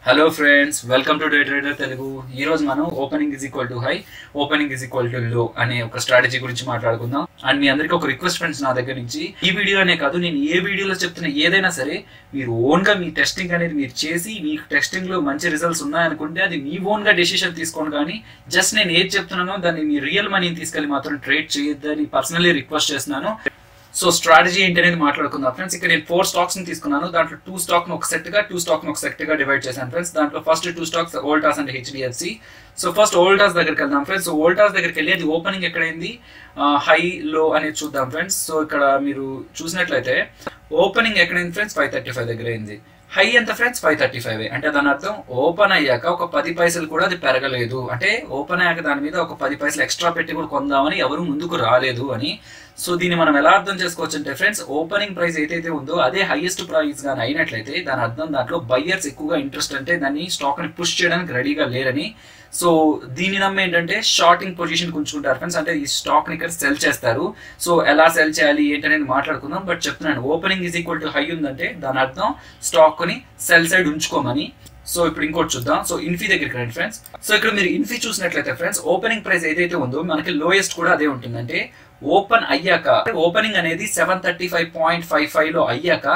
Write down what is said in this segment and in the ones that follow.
Hello friends, welcome to day trader Telugu. ఈ రోజు మనం opening is equal to high, opening is equal to లో అనే ఒక స్ట్రాటజీ గురించి మాట్లాడుకుందాం. అండ్ మీ అందరికీ ఒక రిక్వెస్ట్ ఫ్రెండ్స్, నా దగ్గర నుంచి ఈ వీడియోనే కాదు, నేను ఏ వీడియోలో చెప్తున్నా ఏదైనా సరే మీరు ఓన్ గా మీ టెస్టింగ్ అనేది మీరు చేసి మీకు టెస్టింగ్ లో మంచి రిజల్ట్స్ ఉన్నాయనుకుంటే అది మీ ఓన్ గా డెసిషన్ తీసుకోండి. కానీ జస్ట్ నేను ఏది చెప్తున్నానో దాన్ని మీ రియల్ మనీని తీసుకెళ్లి మాత్రం ట్రేడ్ చేయొద్దని పర్సనల్లీ రిక్వెస్ట్ చేస్తున్నాను. సో స్ట్రాటజీ ఏంటి అనేది మాట్లాడుకుందాం ఫ్రెండ్స్. ఇక్కడ నేను 4 స్టాక్స్ ని తీసుకున్నాను. దాంట్లో 2 స్టాక్ ను ఒక సెట్ గా, 2 స్టాక్ ను ఒక సెట్ గా డివైడ్ చేశాను ఫ్రెండ్స్. దాంట్లో first 2 stocks Voltas and HDFC. So first Voltas దగ్గరికి వెళ్దాం ఫ్రెండ్స్. సో వోల్టాస్ దగ్గరికి వెళ్ళి అది ఓపెనింగ్ ఎక్కడైంది, హై లో అనేది చూద్దాం ఫ్రెండ్స్. సో ఇక్కడ మీరు చూసినట్లయితే ఓపెనింగ్ ఎక్కడైంది ఫ్రెండ్స్, 535 దగ్గర అయింది. హై ఎంత ఫ్రెండ్స్, 535. అంటే దాని అర్థం ఓపెన్ అయ్యాక ఒక 10 పైసలు కూడా అది పెరగలేదు. అంటే ఓపెన్ అయ్యాక దాని మీద ఒక 10 పైసలు ఎక్స్ట్రా పెట్టి కూడా కొందామని ఎవరు ముందుకు రాలేదు అని. సో దీన్ని మనం ఎలా అర్థం చేసుకోవచ్చు అంటే ఫ్రెండ్స్, ఓపెనింగ్ ప్రైస్ ఏదైతే ఉందో అదే హైయెస్ట్ ప్రైస్ గానీ అయినట్లయితే దాని అర్థం దాంట్లో బయ్యర్స్ ఎక్కువగా ఇంట్రెస్ట్ అంటే దాన్ని స్టాక్ ని పుష్ చేయడానికి రెడీగా లేరని. సో దీని నమ్మ ఏంటంటే షార్టింగ్ పొజిషన్ ఉంచుకుంటారు ఫ్రెండ్స్. అంటే ఈ స్టాక్ ని ఇక్కడ సెల్ చేస్తారు. సో ఎలా సెల్ చేయాలి ఏంటనేది మాట్లాడుకుందాం. బట్ చెప్తున్నాను, opening is equal to high ఉందంటే దాని అర్థం స్టాక్ ని సెల్ సైడ్ ఉంచుకోమని. సో ఇప్పుడు ఇంకోటి చూద్దాం. సో ఇన్ఫీ దగ్గరికి రండి ఫ్రెండ్స్. సో ఇక్కడ మీరు ఇన్ఫీ చూసినట్లయితే ఫ్రెండ్స్, ఓపెనింగ్ ప్రైస్ ఏదైతే ఉందో మనకి లోయెస్ట్ కూడా అదే ఉంటుంది. అంటే ఓపెన్ అయ్యాక, ఓపెనింగ్ అనేది 735.55 లో అయ్యాక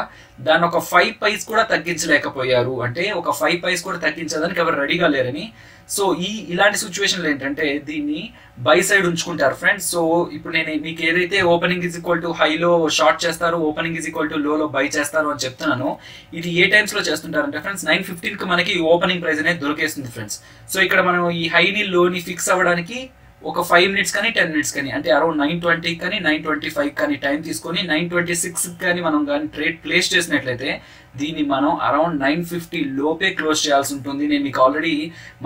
దాన్ని ఒక 5 పైస్ కూడా తగ్గించలేకపోయారు. అంటే ఒక 5 పైస్ కూడా తగ్గించడానికి ఎవరు రెడీగా లేరని. సో ఇలాంటి సిచ్యువేషన్లో ఏంటంటే దీన్ని బై సైడ్ ఉంచుకుంటారు ఫ్రెండ్స్. సో ఇప్పుడు నేను మీకు ఏదైతే ఓపెనింగ్ ఈజ్ ఈక్వల్ టు హైలో షార్ట్ చేస్తారు, opening is equal to low by చేస్తారు అని చెప్తున్నాను. ఇది ఏ టైమ్స్ లో చేస్తుంటారంటే ఫ్రెండ్స్, 9:15 కి మనకి ఓపెనింగ్ ప్రైస్ అనేది దొరికేస్తుంది ఫ్రెండ్స్. సో ఇక్కడ మనం ఈ హైని లోని ఫిక్స్ అవ్వడానికి ఒక 5 మినిట్స్ కానీ 10 మినిట్స్ కానీ, అంటే అరౌండ్ 9:20 కానీ 9:25 కానీ టైం తీసుకొని 9:26 కానీ మనం కానీ ట్రేడ్ ప్లేస్ చేసినట్లయితే దీన్ని మనం అరౌండ్ 9:50 లోపే క్లోజ్ చేయాల్సి ఉంటుంది. నేను మీకు ఆల్రెడీ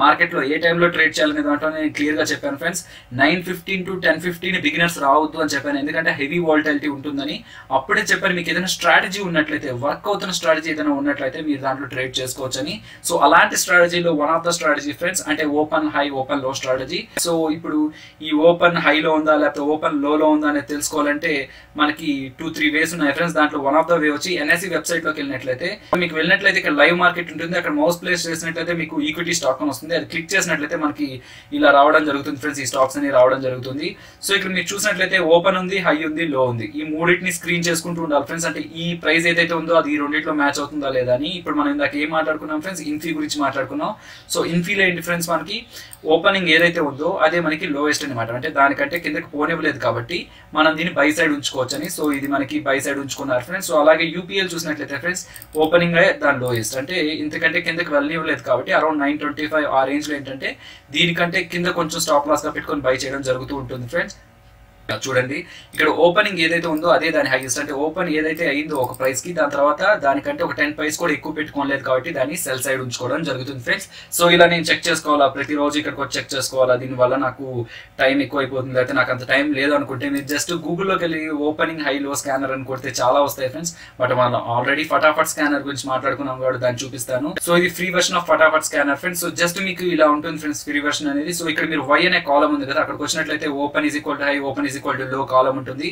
మార్కెట్లో ఏ టైంలో ట్రేడ్ చేయాలనే దాంట్లో నేను క్లియర్గా చెప్పాను ఫ్రెండ్స్. 9:15 to 10:15 బిగినర్స్ రావద్దు అని చెప్పాను, ఎందుకంటే హెవీ వాలటిలిటీ ఉంటుందని. అప్పుడే చెప్పాను, మీకు ఏదైనా స్ట్రాటజీ ఉన్నట్లయితే, వర్క్ అవుతున్న స్ట్రాటజీ ఏదైనా ఉన్నట్లయితే మీరు దాంట్లో ట్రేడ్ చేసుకోవచ్చని. సో అలాంటి స్ట్రాటజీలో one of the strategy friends అంటే ఓపెన్ హై, ఓపెన్ లో స్ట్రాటజీ. సో ఇప్పుడు ఈ ఓపెన్ హైలో ఉందా లేకపోతే ఓపెన్ లోలో ఉందా అనేది తెలుసుకోవాలంటే మనకి 2-3 వేస్ ఉన్నాయి ఫ్రెండ్స్. దాంట్లో వన్ ఆఫ్ ద వే వచ్చి ఎన్ఎస్సి వెబ్సైట్ లోకి వెళ్ళినట్లయితే, మీకు వెళ్ళినట్లయితే ఇక్కడ లైవ్ మార్కెట్ ఉంటుంది. అక్కడ మౌస్ ప్లేస్ చేసినట్లయితే మీకు ఈక్విటీ స్టాక్ అని వస్తుంది. అది క్లిక్ చేసినట్లయితే మనకి ఇలా రావడం జరుగుతుంది ఫ్రెండ్స్, ఈ స్టాక్స్ అని రావడం జరుగుతుంది. సో ఇక్కడ మీరు చూసినట్లయితే ఓపెన్ ఉంది, హై ఉంది, లో ఉంది. ఈ మూడింటిని స్క్రీన్ చేసుకుంటూ ఉండాలి ఫ్రెండ్స్. అంటే ఈ ప్రైస్ ఏదైతే ఉందో అది ఈ రెండింటిలో మ్యాచ్ అవుతుందా లేదా అని. ఇప్పుడు మనం ఇందాక ఏం మాట్లాడుకున్నాం ఫ్రెండ్స్, ఇన్ఫీ గురించి మాట్లాడుకున్నాం. సో ఇన్ఫీలో ఏంటి ఫ్రెండ్స్, మనకి ఓపెనింగ్ ఏదైతే ఉందో అదే మనకి లోయెస్ట్ అనమాట. అంటే దానికంటే కిందకి పోనివ్వలేదు కాబట్టి మనం దీన్ని బై సైడ్ ఉంచుకోవచ్చు అని. సో ఇది మనకి బై సైడ్ ఉంచుకున్నారు ఫ్రెండ్స్. సో అలాగే యూపీఎల్ చూసినట్లయితే ఫ్రెండ్స్, ఓపెనింగ్ దాని లోయెస్ట్, అంటే ఇంతకంటే కిందకి వెళ్ళనివ్వలేదు కాబట్టి అరౌండ్ 925 ఆ రేంజ్ లో ఏంటంటే దీనికంటే కింద కొంచెం స్టాప్ లాస్ గా పెట్టుకొని బై చేయడం జరుగుతూ ఉంటుంది ఫ్రెండ్స్. చూడండి, ఇక్కడ ఓపెనింగ్ ఏదైతే ఉందో అదే దాని హైయెస్ట్. అంటే ఓపెన్ ఏదైతే అయిందో ఒక ప్రైస్ కి, దాని తర్వాత దానికంటే ఒక 10 పైస్ కూడా ఎక్కువ పెట్టుకోలేదు కాబట్టి దాన్ని సెల్ సైడ్ ఉంచుకోవడం జరుగుతుంది ఫ్రెండ్స్. సో ఇలా నేను చెక్ చేసుకోవాలా, ప్రతిరోజు ఇక్కడికి వచ్చి చెక్ చేసుకోవాలా, దీనివల్ల నాకు టైం ఎక్కువ అయిపోతుంది, అయితే నాకు అంత టైం లేదు అనుకుంటే మీరు జస్ట్ గూగుల్లోకి వెళ్ళి ఓపెనింగ్ హై లో స్కానర్ అని కొడితే చాలా వస్తాయి ఫ్రెండ్స్. బట్ మనం ఆల్రెడీ ఫటాఫట్ స్కానర్ గురించి మాట్లాడుకున్నాం కాబట్టి దాన్ని చూపిస్తాను. సో ఇది free version of Fatafat scanner friends. So just మీకు ఇలా ఉంటుంది ఫ్రెండ్స్ ఫ్రీ వర్షన్ అనేది. సో ఇక్కడ మీరు వై అనే కాలం ఉంది కదా, అక్కడికి వచ్చినట్లయితే open is equal to high, open is equal to low column ఉంటుంది.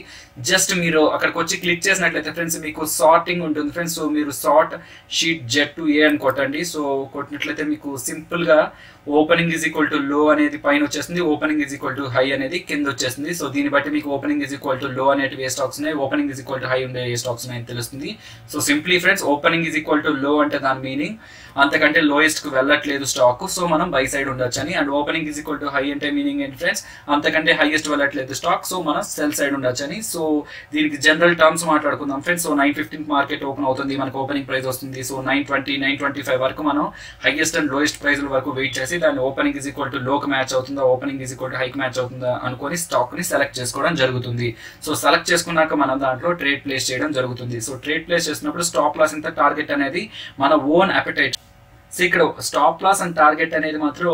జస్ట్ మీరు అక్కడికి వచ్చి క్లిక్ చేసినట్లయితే ఫ్రెండ్స్ మీకు సార్టింగ్ ఉంటుంది ఫ్రెండ్స్. సో మీరు సార్ట్ షీట్ Z2A అని కొట్టండి. సో కొట్టినట్లయితే మీకు సింపుల్ గా ఓపెనింగ్ ఈజ్ ఈక్వల్ టు లో అనేది పైన వచ్చేస్తుంది, opening is equal to high అనేది కింద వచ్చేస్తుంది. సో దీన్ని బట్టి మీకు ఓపెనింగ్ ఈజ్ ఈక్వల్ టు లో అనేటివి ఏ స్టాక్స్ ఉన్నాయి, opening is equal to high ఉండే ఏ స్టాక్స్ ఉన్నాయని తెలుస్తుంది. So simply friends, opening is equal to లో అంటే దాని మీనింగ్ అంతకంటే లోయెస్ట్ కు వెళ్ళట్లేదు స్టాక్, సో మనం బై సైడ్ ఉండొచ్చు అని. And opening is equal to high అంటే మీనింగ్ ఏంటి ఫ్రెండ్స్, అంతకంటే హైయెస్ట్ వెళ్ళట్లేదు స్టాక్, సో మనం సెల్ సైడ్ ఉండొచ్చు అని. సో దీనికి జనరల్ టర్మ్స్ మాట్లాడుకుందాం ఫ్రెండ్స్. సో 9:15 మార్కెట్ ఓపెన్ అవుతుంది, మనకు ఓపెనింగ్ ప్రైస్ వస్తుంది. సో 9:20, 9:25 వరకు మనం హైయెస్ట్ అండ్ లోయెస్ట్ ప్రైస్ వరకు వెయిట్ చేసి దాన్ని ఓపెనింగ్ ఈజ్ ఈక్వల్ టు లోకి మ్యాచ్ అవుతుందా, ఓపెనింగ్ ఈజ్ ఈక్వల్ టు హైకి మ్యాచ్ అవుతుందా అనుకొని స్టాక్ ని సెలెక్ట్ చేసుకోవడం జరుగుతుంది. సో సెలెక్ట్ చేసుకున్నాక మనం దాంట్లో ట్రేడ్ ప్లేస్ చేయడం జరుగుతుంది. సో ట్రేడ్ ప్లేస్ చేసినప్పుడు స్టాప్ లాస్ ఇంత టార్గెట్ అనేది మన ఓన్ అపెటైట్. సో ఇక్కడ స్టాప్ లాస్ అండ్ టార్గెట్ అనేది మాత్రం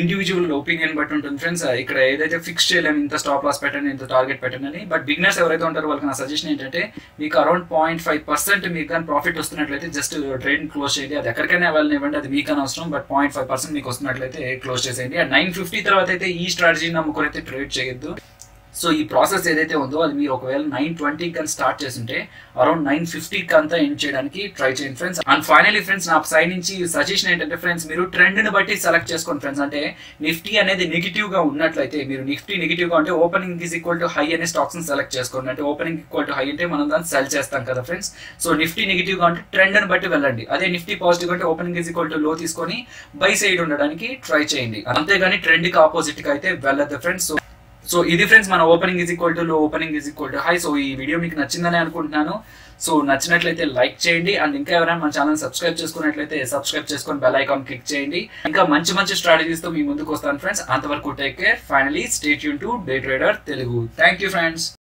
ఇండివిజువల్ ఒపీనియన్ బట్టి ఉంటుంది ఫ్రెండ్స్. ఇక్కడ ఏదైతే ఫిక్స్ చేయలేము ఇంత స్టాప్ లాస్ పెట్టండి, ఇంత టార్గెట్ పెట్టండి అని. బట్ బిగినర్స్ ఎవరైతే ఉంటారో వాళ్ళకి నా సజెషన్ ఏంటంటే, మీకు అరౌండ్ 0.5% మీకు కానీ ప్రాఫిట్ వస్తున్నట్లయితే జస్ట్ ట్రేడ్ క్లోజ్ చేయండి. అది ఎక్కడికైనా వెళ్ళనివ్వండి, అది మీకు అనవసరం. బట్ 0.5% మీకు వస్తున్నట్లయితే క్లోజ్ చేసేయండి. అండ్ 9:50 తర్వాత అయితే ఈ స్ట్రాటజీ నమ్ముకొని అయితే ట్రేడ్ చేయొద్దు. సో ఈ ప్రాసెస్ ఏదైతే ఉందో అది మీరు ఒకవేళ 9:20 కానీ స్టార్ట్ చేస్తుంటే అరౌండ్ 9:50 అంతా ఎండ్ చేయడానికి ట్రై చేయండి ఫ్రెండ్స్. అండ్ ఫైనలీ ఫ్రెండ్స్ నా సైడ్ నుంచి సజెషన్ ఏంటంటే ఫ్రెండ్స్, మీరు ట్రెండ్ ని బట్టి సెలెక్ట్ చేసుకోండి ఫ్రెండ్స్. అంటే నిఫ్టీ అనేది నెగిటివ్ గా ఉన్నట్లయితే మీరు నిఫ్టీ నెగిటివ్ గా ఉంటే opening is equal to high అనే స్టాక్స్ ని సెలెక్ట్ చేసుకోండి. అంటే ఓపెనింగ్ ఈక్వల్ టు హై అంటే మనం దాన్ని సెల్ చేస్తాం కదా ఫ్రెండ్స్. సో నిఫ్టీ నెగిటివ్ గా ఉంటే ట్రెండ్ ని బట్టి వెళ్ళండి. అదే నిఫ్టీ పాజిటివ్ అంటే ఓపెనింగ్ ఈజ్ ఈక్వల్ టు లో తీసుకొని బై సైడ్ ఉండడానికి ట్రై చేయండి. అంతేగాని ట్రెండ్ కి ఆపోజిట్ గా అయితే వెళ్ళదు ఫ్రెండ్స్. సో ఇది ఫ్రెండ్స్ మన ఓపెనింగ్ ఈజ్ ఈక్వల్ టు లో, opening is equal to high. So ఈ వీడియో మీకు నచ్చిందని అనుకుంటున్నాను. సో నచ్చినట్లయితే లైక్ చేయండి. అండ్ ఇంకా ఎవరైనా మన ఛానల్ సబ్స్క్రైబ్ చేసుకున్నట్లయితే సబ్స్క్రైబ్ చేసుకొని బెల్ ఐకాన్ క్లిక్ చేయండి. ఇంకా మంచి మంచి స్ట్రాటజీస్ తో మీ ముందుకు వస్తాను ఫ్రెండ్స్. అంతవరకు take care. Finally stay tune to day trader Telugu. Thank you friends.